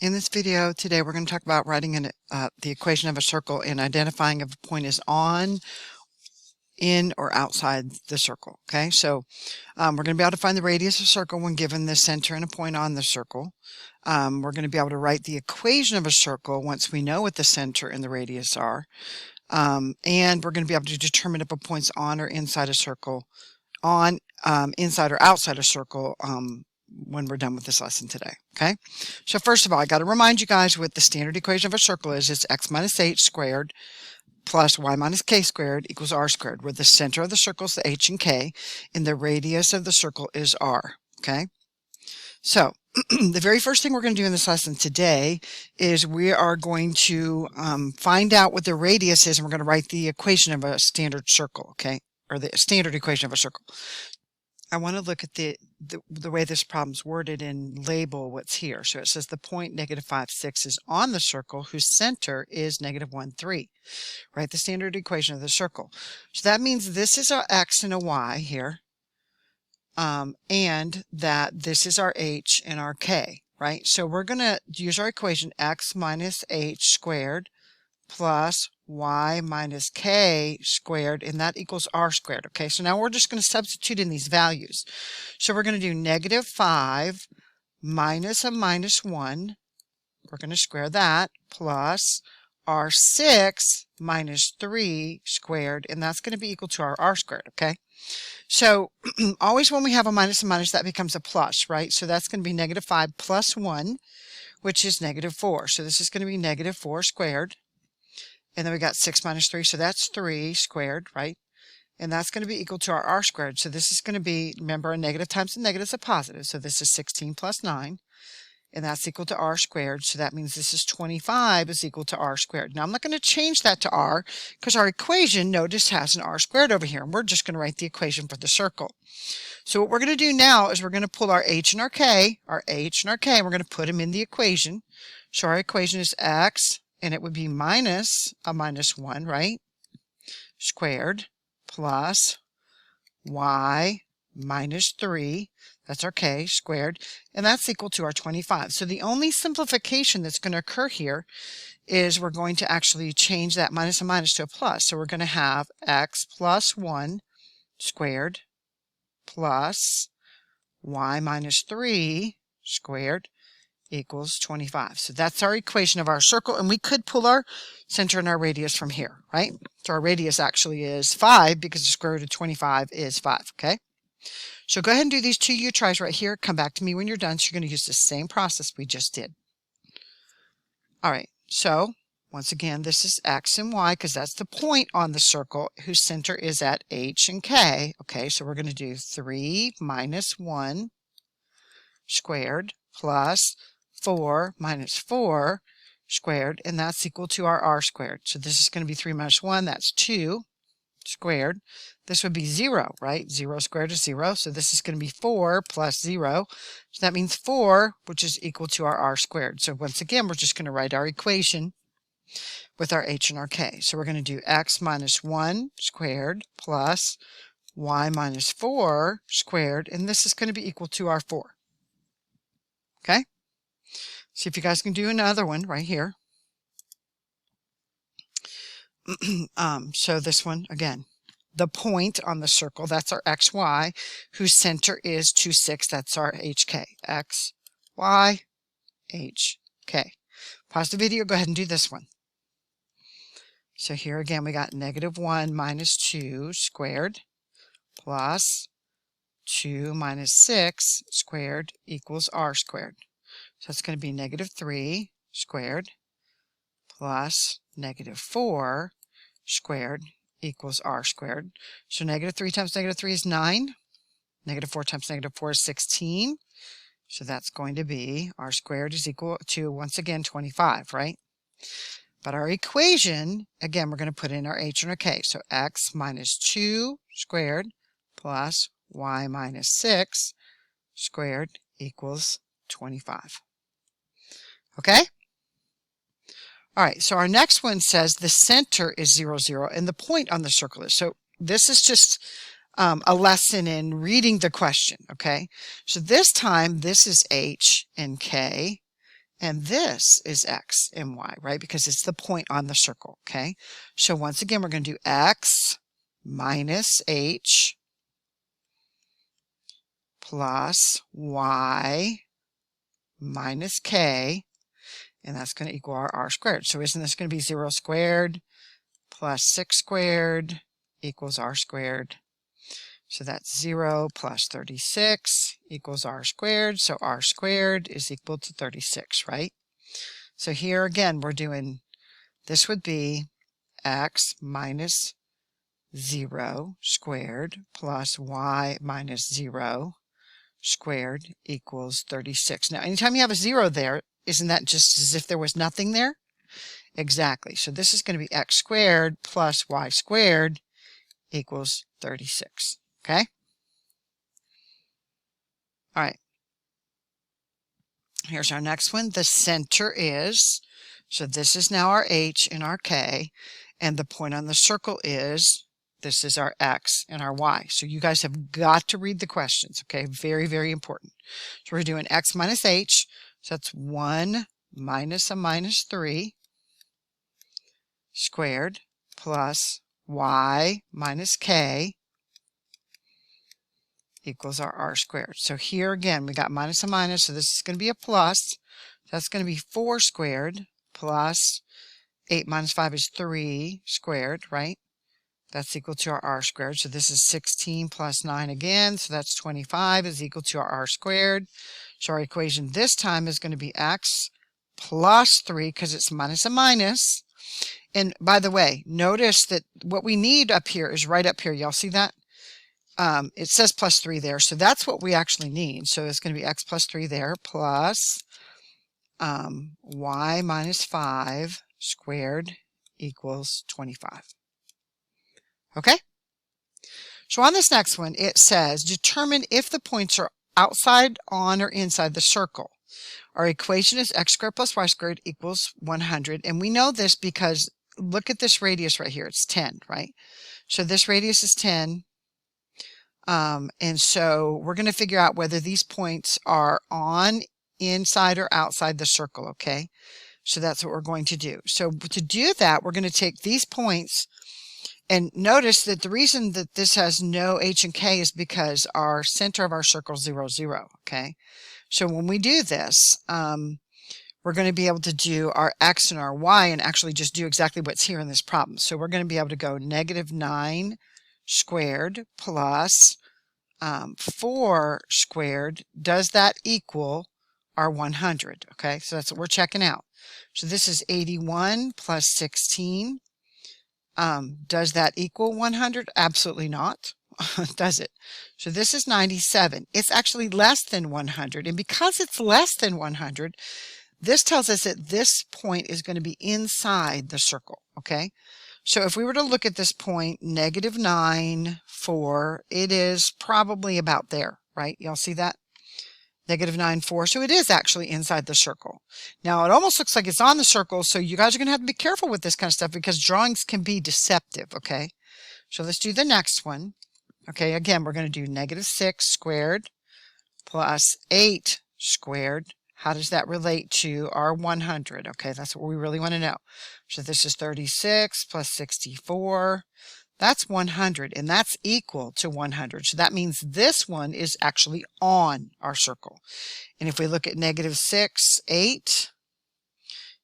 In this video today, we're going to talk about writing the equation of a circle and identifying if a point is on, in, or outside the circle. Okay, so we're going to be able to find the radius of a circle when given the center and a point on the circle. We're going to be able to write the equation of a circle once we know what the center and the radius are. And we're going to be able to determine if a point's on or inside a circle, inside or outside a circle, when we're done with this lesson today. Okay, so first of all, I got to remind you guys what the standard equation of a circle is. It's x minus h squared plus y minus k squared equals r squared, where the center of the circle is the h and k, and the radius of the circle is r. Okay, so the very first thing we're going to do in this lesson today is we are going to find out what the radius is, and we're going to write the equation of a standard circle. Okay, or the standard equation of a circle. I want to look at the way this problem's worded and label what's here. So it says the point -5, 6 is on the circle whose center is -1, 3. Write the standard equation of the circle. So that means this is our x and a y here, and that this is our h and our k, right? So we're going to use our equation x minus h squared plus y minus k squared, and that equals r squared. Okay, so now we're just going to substitute in these values. So we're going to do -5 minus a minus 1. We're going to square that, plus r6 minus 3 squared, and that's going to be equal to our r squared. Okay, so always when we have a minus, that becomes a plus, right? So that's going to be -5 plus 1, which is -4. So this is going to be -4 squared. And then we got 6 minus 3, so that's 3 squared, right? And that's going to be equal to our r squared. So this is going to be, remember, a negative times a negative is a positive. So this is 16 plus 9, and that's equal to r squared. So that means this is 25 is equal to r squared. Now I'm not going to change that to r because our equation, notice, has an r squared over here. And we're just going to write the equation for the circle. So what we're going to do now is we're going to pull our h and our k, and we're going to put them in the equation. So our equation is x, and it would be minus a minus 1, right, squared, plus y minus 3, that's our k, squared, and that's equal to our 25. So the only simplification that's going to occur here is we're going to actually change that minus and minus to a plus. So we're going to have x plus 1 squared plus y minus 3 squared equals 25. So that's our equation of our circle, and we could pull our center and our radius from here, right? So our radius actually is 5 because the square root of 25 is 5, okay? So go ahead and do these 2 U tries right here. Come back to me when you're done. So you're going to use the same process we just did. All right, so once again, this is x and y because that's the point on the circle whose center is at h and k. Okay, so we're going to do 3 minus 1 squared plus 4 minus 4 squared, and that's equal to our r squared. So this is going to be 3 minus 1, that's 2 squared. This would be 0, right? 0 squared is 0, so this is going to be 4 plus 0. So that means 4, which is equal to our r squared. So once again, we're just going to write our equation with our h and our k. So we're going to do x minus 1 squared plus y minus 4 squared, and this is going to be equal to our 4. Okay? See if you guys can do another one right here. So this one, again, the point on the circle, that's our xy, whose center is 2, 6, that's our hk. X, y, h, k. Pause the video, go ahead and do this one. So here again, we got -1 minus 2 squared plus 2 minus 6 squared equals r squared. So it's going to be -3 squared plus -4 squared equals r squared. So -3 times -3 is 9. -4 times -4 is 16. So that's going to be r squared is equal to, once again, 25, right? But our equation, again, we're going to put in our h and our k. So x minus 2 squared plus y minus 6 squared equals 25. Okay? All right, so our next one says the center is 0, 0, and the point on the circle is. So this is just a lesson in reading the question, okay? So this time, this is h and k, And this is x and y, right? Because it's the point on the circle, okay? So once again, we're going to do x minus h plus y minus k, and that's going to equal our r squared. So isn't this going to be 0 squared plus 6 squared equals r squared? So that's 0 plus 36 equals r squared. So r squared is equal to 36, right? So here again, we're doing, this would be x minus 0 squared plus y minus 0 squared equals 36. Now, anytime you have a 0 there, isn't that just as if there was nothing there? Exactly. So this is going to be x squared plus y squared equals 36. Okay? All right. Here's our next one. The center is, so this is now our h and our k, and the point on the circle is, this is our x and our y. So you guys have got to read the questions, okay? Very, very important. So we're doing x minus h, so that's 1 minus a minus 3 squared plus y minus k equals our r squared. So here again, we got minus a minus, so this is going to be a plus. That's going to be 4 squared plus 8 minus 5 is 3 squared, right? That's equal to our r squared. So this is 16 plus 9 again, so that's 25 is equal to our r squared. So our equation this time is going to be x plus 3 because it's minus a minus. And by the way, notice that what we need up here is right up here. Y'all see that? It says plus 3 there, so that's what we actually need. So it's going to be x plus 3 there plus y minus 5 squared equals 25. Okay? So on this next one, it says, determine if the points are outside, on, or inside the circle. Our equation is x squared plus y squared equals 100. And we know this because look at this radius right here. It's 10, right? So this radius is 10. And so we're going to figure out whether these points are on, inside, or outside the circle, okay? So that's what we're going to do. So to do that, we're going to take these points, and notice that the reason that this has no h and k is because our center of our circle is 0, 0, okay? So when we do this, we're going to be able to do our x and our y and actually just do exactly what's here in this problem. So we're going to be able to go negative 9 squared plus 4 squared. Does that equal our 100? Okay, so that's what we're checking out. So this is 81 plus 16. Does that equal 100? Absolutely not. Does it? So this is 97. It's actually less than 100. And because it's less than 100, this tells us that this point is going to be inside the circle. Okay? So if we were to look at this point, negative 9, 4, it is probably about there, right? Y'all see that? Negative 9, 4. So it is actually inside the circle. Now, it almost looks like it's on the circle, so you guys are going to have to be careful with this kind of stuff because drawings can be deceptive, okay? So let's do the next one. Okay, again, we're going to do negative 6 squared plus 8 squared. How does that relate to our 100? Okay, that's what we really want to know. So this is 36 plus 64. That's 100, and that's equal to 100. So that means this one is actually on our circle. And if we look at negative 6, 8,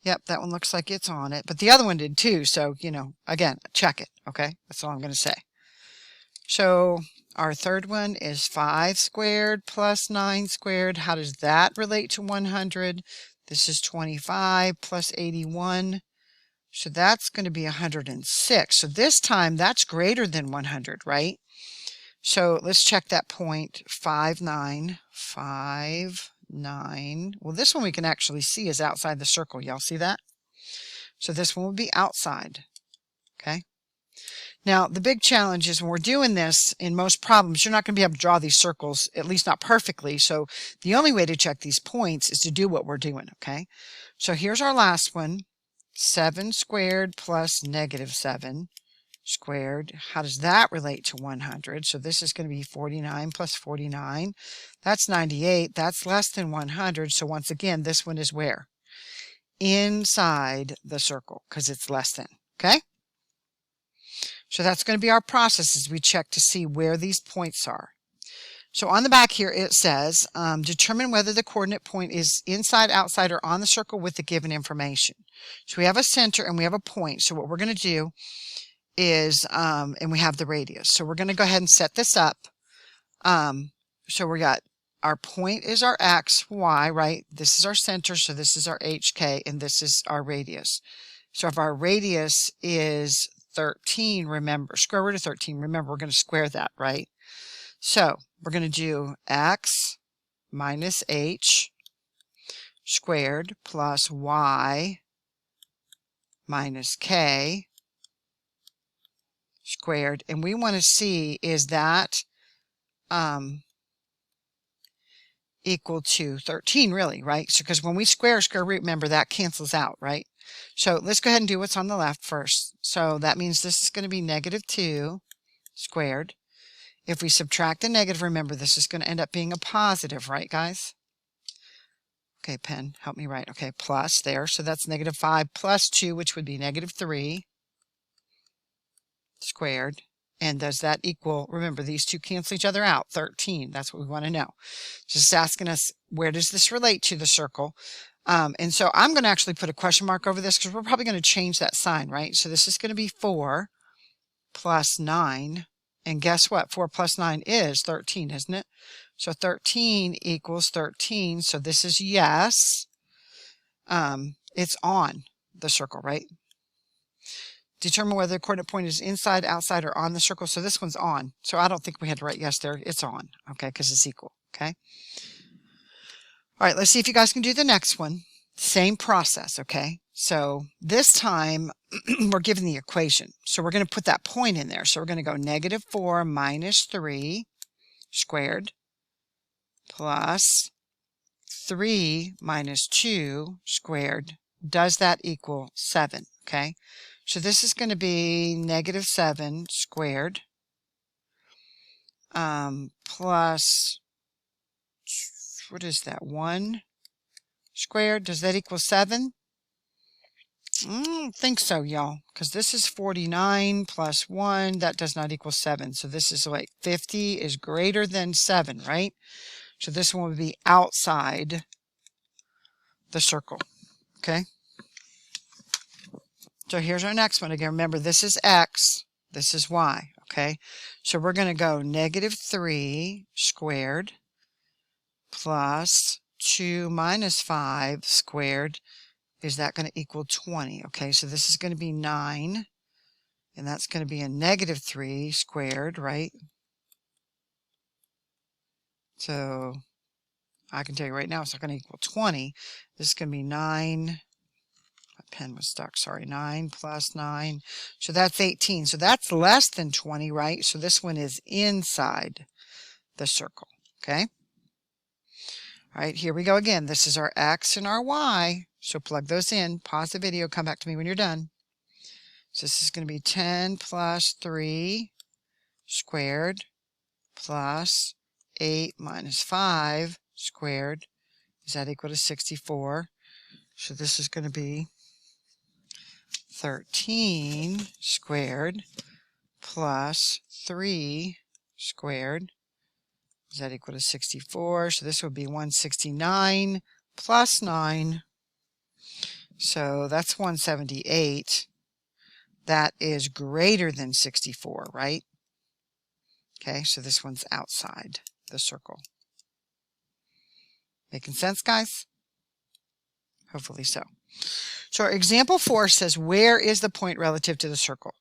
yep, that one looks like it's on it. But the other one did too, so, you know, again, check it, okay? That's all I'm going to say. So our third one is 5 squared plus 9 squared. How does that relate to 100? This is 25 plus 81. So that's going to be 106. So this time that's greater than 100, right? So let's check that point. 5, 9, 5, 9. Well, this one we can actually see is outside the circle. Y'all see that? So this one would be outside. Okay. Now, the big challenge is when we're doing this in most problems, you're not going to be able to draw these circles, at least not perfectly. So the only way to check these points is to do what we're doing, okay? So here's our last one, 7 squared plus negative 7 squared. How does that relate to 100? So this is going to be 49 plus 49. That's 98. That's less than 100. So once again, this one is where? inside the circle because it's less than, okay? So that's going to be our process as we check to see where these points are. So on the back here it says, determine whether the coordinate point is inside, outside, or on the circle with the given information. So we have a center and we have a point. So what we're going to do is, and we have the radius. So we're going to go ahead and set this up. So we got our point is our x, y, right? This is our center, so this is our hk, and this is our radius. So if our radius is 13, remember, square root of 13, remember we're going to square that, right? So we're going to do x minus h squared plus y minus k squared, and we want to see is that equal to 13 really, right? So because when we square root, remember that cancels out, right? So let's go ahead and do what's on the left first. So that means this is going to be -2 squared. If we subtract the negative, remember this is going to end up being a positive, right guys? Okay, pen, help me write. Okay, plus there. So that's -5 plus 2, which would be -3 squared. And does that equal, remember these two cancel each other out, 13. That's what we want to know. Just asking us, where does this relate to the circle? And so I'm going to actually put a question mark over this because we're probably going to change that sign, right? So this is going to be 4 plus 9. And guess what? 4 plus 9 is 13, isn't it? So 13 equals 13. So this is yes. It's on the circle, right? Determine whether the coordinate point is inside, outside, or on the circle. So this one's on. So I don't think we had to write yes there. It's on, okay, because it's equal, okay? All right, let's see if you guys can do the next one. Same process, okay? So this time we're given the equation. So we're going to put that point in there. So we're going to go -4 minus 3 squared plus 3 minus 2 squared. Does that equal 7, okay? So this is going to be -7 squared plus, what is that, 1 squared. Does that equal 7? I don't think so, y'all, because this is 49 plus 1. That does not equal 7. So this is like 50 is greater than 7, right? So this one would be outside the circle, okay? So here's our next one. Again, remember, this is x, this is y, okay? So we're going to go -3 squared plus 2 minus 5 squared. Is that going to equal 20? Okay, so this is going to be 9, and that's going to be a -3 squared, right? So I can tell you right now it's not going to equal 20. This is going to be 9. My pen was stuck, sorry. 9 plus 9. So that's 18. So that's less than 20, right? So this one is inside the circle, okay? All right, here we go again. This is our x and our y. So plug those in. Pause the video. Come back to me when you're done. So this is going to be 10 plus 3 squared plus 8 minus 5 squared. Is that equal to 64? So this is going to be 13 squared plus 3 squared. Is that equal to 64? So this would be 169 plus 9. So that's 178. That is greater than 64, right? Okay, so this one's outside the circle. Making sense, guys? Hopefully so. So our example 4 says, where is the point relative to the circle?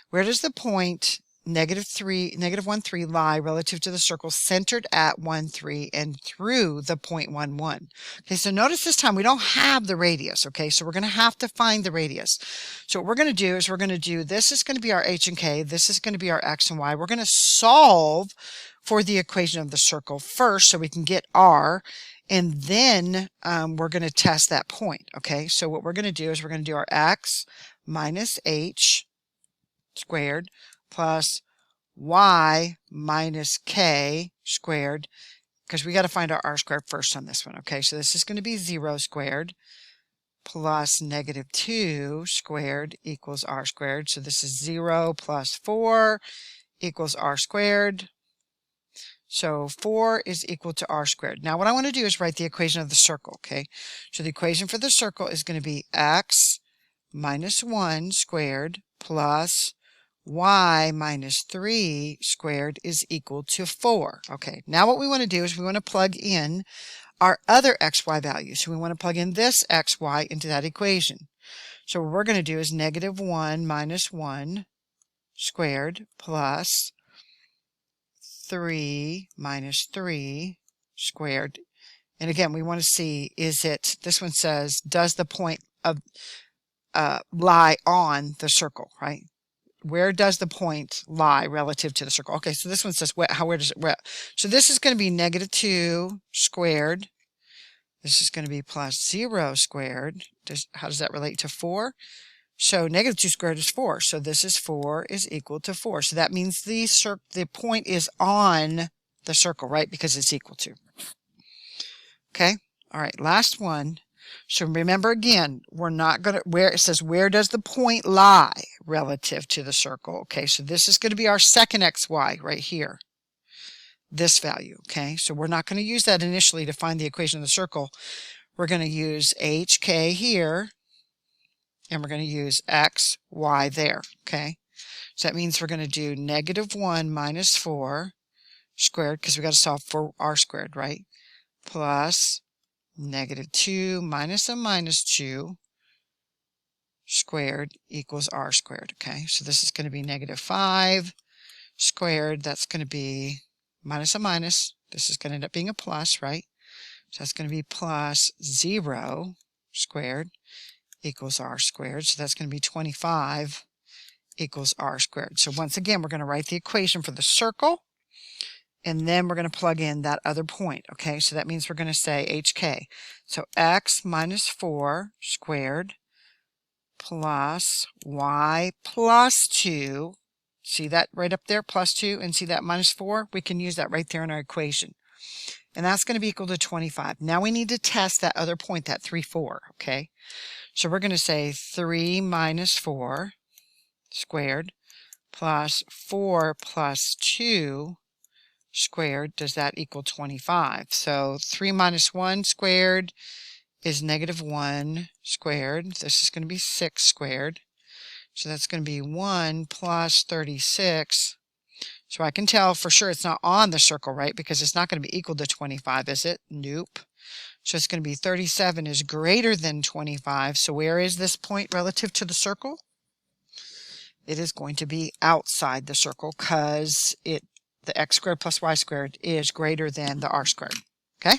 Where does the point -1, 3 lie relative to the circle centered at 1, 3 and through the point 1, 1? Okay, so notice this time we don't have the radius, okay? So we're going to have to find the radius. So what we're going to do is we're going to do, this is going to be our h and k, this is going to be our x and y. We're going to solve for the equation of the circle first so we can get r, and then we're going to test that point, okay? So what we're going to do is we're going to do our x minus h squared plus y minus k squared, because we got to find our r squared first on this one, okay? So this is going to be 0 squared plus negative 2 squared equals r squared. So this is 0 plus 4 equals r squared. So 4 is equal to r squared. Now what I want to do is write the equation of the circle, okay? So the equation for the circle is going to be x minus 1 squared plus y minus 3 squared is equal to 4. Okay, now what we want to do is we want to plug in our other xy values. So we want to plug in this xy into that equation. So what we're going to do is negative 1 minus 1 squared plus 3 minus 3 squared. And again, we want to see, is it, this one says, does the point of lie on the circle, right? Where does the point lie relative to the circle? Okay, so this one says, where does it, so this is going to be negative 2 squared. This is going to be plus 0 squared. How does that relate to 4? So negative 2 squared is 4. So this is 4 is equal to 4. So that means the point is on the circle, right? Because it's equal to. Okay. All right. Last one. So remember again, we're not going to, where it says, where does the point lie relative to the circle? Okay. So this is going to be our second xy right here. This value. Okay. So we're not going to use that initially to find the equation of the circle. We're going to use hk here. And we're going to use x, y there, okay? So that means we're going to do negative 1 minus 4 squared, because we've got to solve for r squared, right? Plus negative 2 minus a minus 2 squared equals r squared, okay? So this is going to be negative 5 squared. That's going to be minus a minus. This is going to end up being a plus, right? So that's going to be plus 0 squared equals r squared. So that's going to be 25 equals r squared. So once again, we're going to write the equation for the circle, and then we're going to plug in that other point. Okay, so that means we're going to say hk. So x minus 4 squared plus y plus 2. See that right up there, plus 2, and see that minus 4? We can use that right there in our equation. And that's going to be equal to 25. Now we need to test that other point, that 3, 4, okay? So we're going to say 3 minus 4 squared plus 4 plus 2 squared. Does that equal 25? So 3 minus 1 squared is negative 1 squared. This is going to be 6 squared. So that's going to be 1 plus 36. So I can tell for sure it's not on the circle, right? Because it's not going to be equal to 25, is it? Nope. So it's going to be 37 is greater than 25. So where is this point relative to the circle? It is going to be outside the circle because the x squared plus y squared is greater than the r squared. Okay?